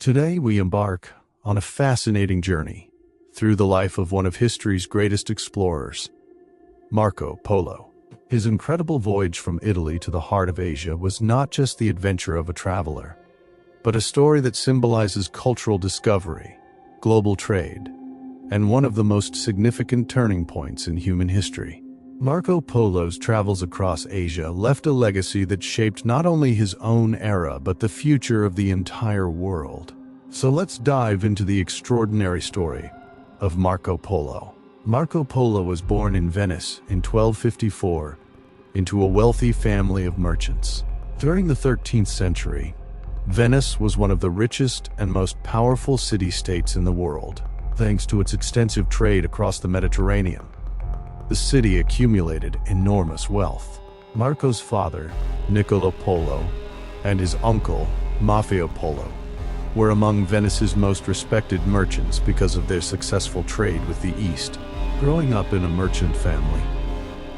Today we embark on a fascinating journey through the life of one of history's greatest explorers, Marco Polo. His incredible voyage from Italy to the heart of Asia was not just the adventure of a traveler, but a story that symbolizes cultural discovery, global trade, and one of the most significant turning points in human history. Marco Polo's travels across Asia left a legacy that shaped not only his own era but the future of the entire world. So let's dive into the extraordinary story of Marco Polo. Marco Polo was born in Venice in 1254 into a wealthy family of merchants. During the 13th century, Venice was one of the richest and most powerful city-states in the world, thanks to its extensive trade across the Mediterranean. The city accumulated enormous wealth. Marco's father, Niccolo Polo, and his uncle, Maffeo Polo, were among Venice's most respected merchants because of their successful trade with the East. Growing up in a merchant family,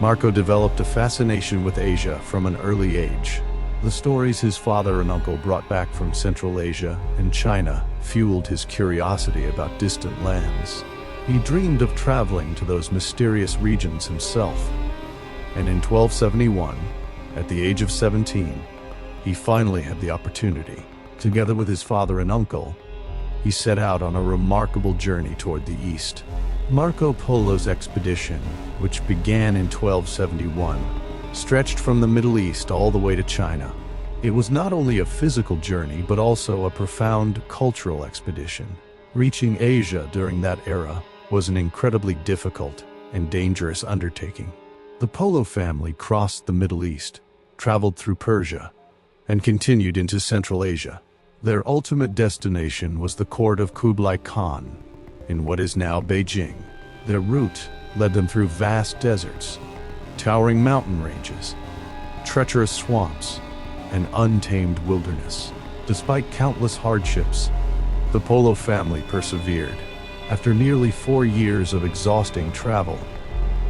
Marco developed a fascination with Asia from an early age. The stories his father and uncle brought back from Central Asia and China fueled his curiosity about distant lands. He dreamed of traveling to those mysterious regions himself, and in 1271, at the age of 17, he finally had the opportunity. Together with his father and uncle, he set out on a remarkable journey toward the east. Marco Polo's expedition, which began in 1271, stretched from the Middle East all the way to China. It was not only a physical journey, but also a profound cultural expedition. Reaching Asia during that era was an incredibly difficult and dangerous undertaking. The Polo family crossed the Middle East, traveled through Persia, and continued into Central Asia. Their ultimate destination was the court of Kublai Khan, in what is now Beijing. Their route led them through vast deserts, towering mountain ranges, treacherous swamps, and untamed wilderness. Despite countless hardships, the Polo family persevered. After nearly 4 years of exhausting travel,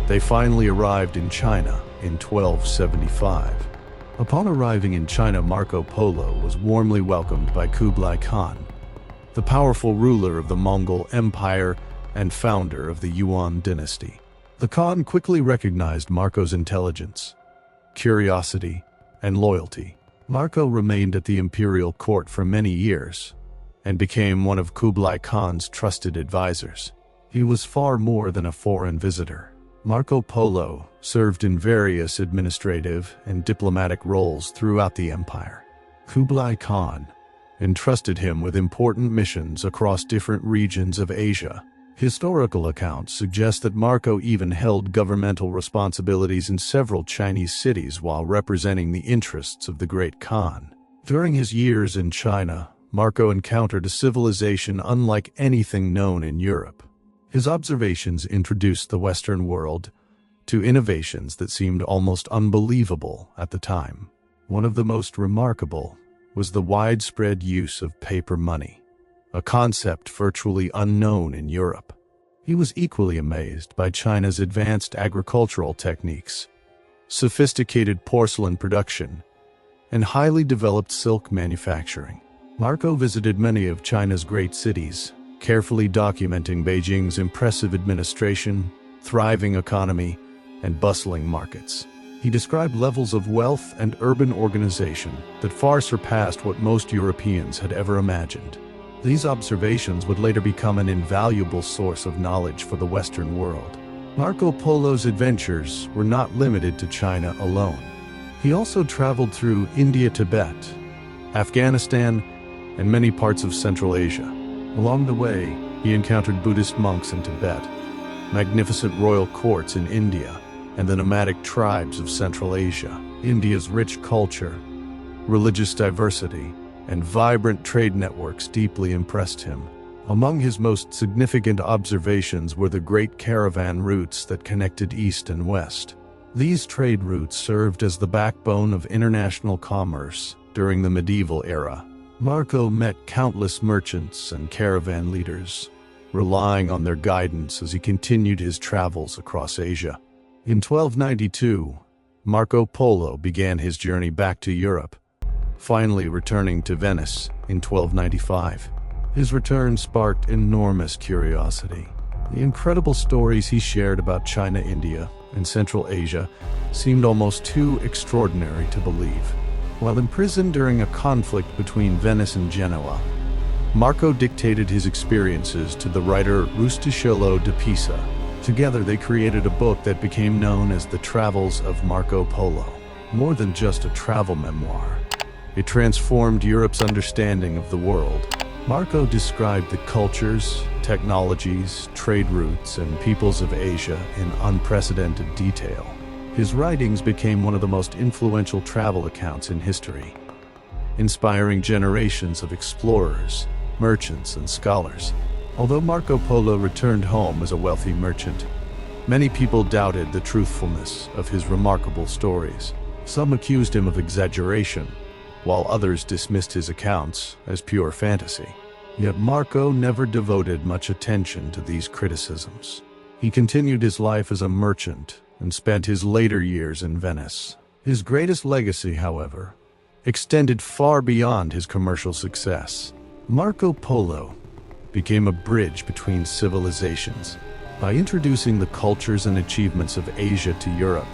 they finally arrived in China in 1275. Upon arriving in China, Marco Polo was warmly welcomed by Kublai Khan, the powerful ruler of the Mongol Empire and founder of the Yuan dynasty. The Khan quickly recognized Marco's intelligence, curiosity, and loyalty. Marco remained at the imperial court for many years and became one of Kublai Khan's trusted advisors. He was far more than a foreign visitor. Marco Polo served in various administrative and diplomatic roles throughout the empire. Kublai Khan entrusted him with important missions across different regions of Asia. Historical accounts suggest that Marco even held governmental responsibilities in several Chinese cities while representing the interests of the Great Khan. During his years in China, Marco encountered a civilization unlike anything known in Europe. His observations introduced the Western world to innovations that seemed almost unbelievable at the time. One of the most remarkable was the widespread use of paper money, a concept virtually unknown in Europe. He was equally amazed by China's advanced agricultural techniques, sophisticated porcelain production, and highly developed silk manufacturing. Marco visited many of China's great cities, carefully documenting Beijing's impressive administration, thriving economy, and bustling markets. He described levels of wealth and urban organization that far surpassed what most Europeans had ever imagined. These observations would later become an invaluable source of knowledge for the Western world. Marco Polo's adventures were not limited to China alone. He also traveled through India, Tibet, Afghanistan, and many parts of Central Asia. Along the way, he encountered Buddhist monks in Tibet, magnificent royal courts in India, and the nomadic tribes of Central Asia. India's rich culture, religious diversity, and vibrant trade networks deeply impressed him. Among his most significant observations were the great caravan routes that connected East and West. These trade routes served as the backbone of international commerce during the medieval era. Marco met countless merchants and caravan leaders, relying on their guidance as he continued his travels across Asia. In 1292, Marco Polo began his journey back to Europe, finally returning to Venice in 1295. His return sparked enormous curiosity. The incredible stories he shared about China, India, and Central Asia seemed almost too extraordinary to believe. While imprisoned during a conflict between Venice and Genoa, Marco dictated his experiences to the writer Rustichello de Pisa. Together they created a book that became known as The Travels of Marco Polo. More than just a travel memoir, it transformed Europe's understanding of the world. Marco described the cultures, technologies, trade routes, and peoples of Asia in unprecedented detail. His writings became one of the most influential travel accounts in history, inspiring generations of explorers, merchants, and scholars. Although Marco Polo returned home as a wealthy merchant, many people doubted the truthfulness of his remarkable stories. Some accused him of exaggeration, while others dismissed his accounts as pure fantasy. Yet Marco never devoted much attention to these criticisms. He continued his life as a merchant and spent his later years in Venice. His greatest legacy, however, extended far beyond his commercial success. Marco Polo became a bridge between civilizations. By introducing the cultures and achievements of Asia to Europe,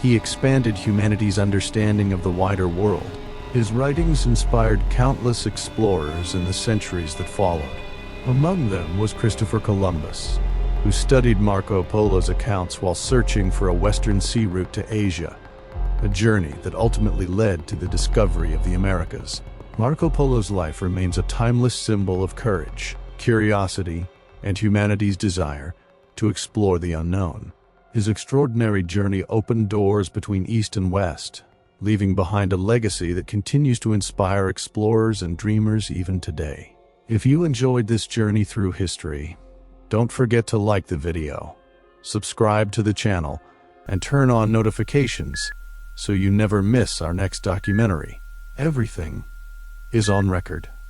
he expanded humanity's understanding of the wider world. His writings inspired countless explorers in the centuries that followed. Among them was Christopher Columbus, who studied Marco Polo's accounts while searching for a western sea route to Asia, a journey that ultimately led to the discovery of the Americas. Marco Polo's life remains a timeless symbol of courage, curiosity, and humanity's desire to explore the unknown. His extraordinary journey opened doors between East and West, leaving behind a legacy that continues to inspire explorers and dreamers even today. If you enjoyed this journey through history, don't forget to like the video, subscribe to the channel, and turn on notifications so you never miss our next documentary. Everything is on record.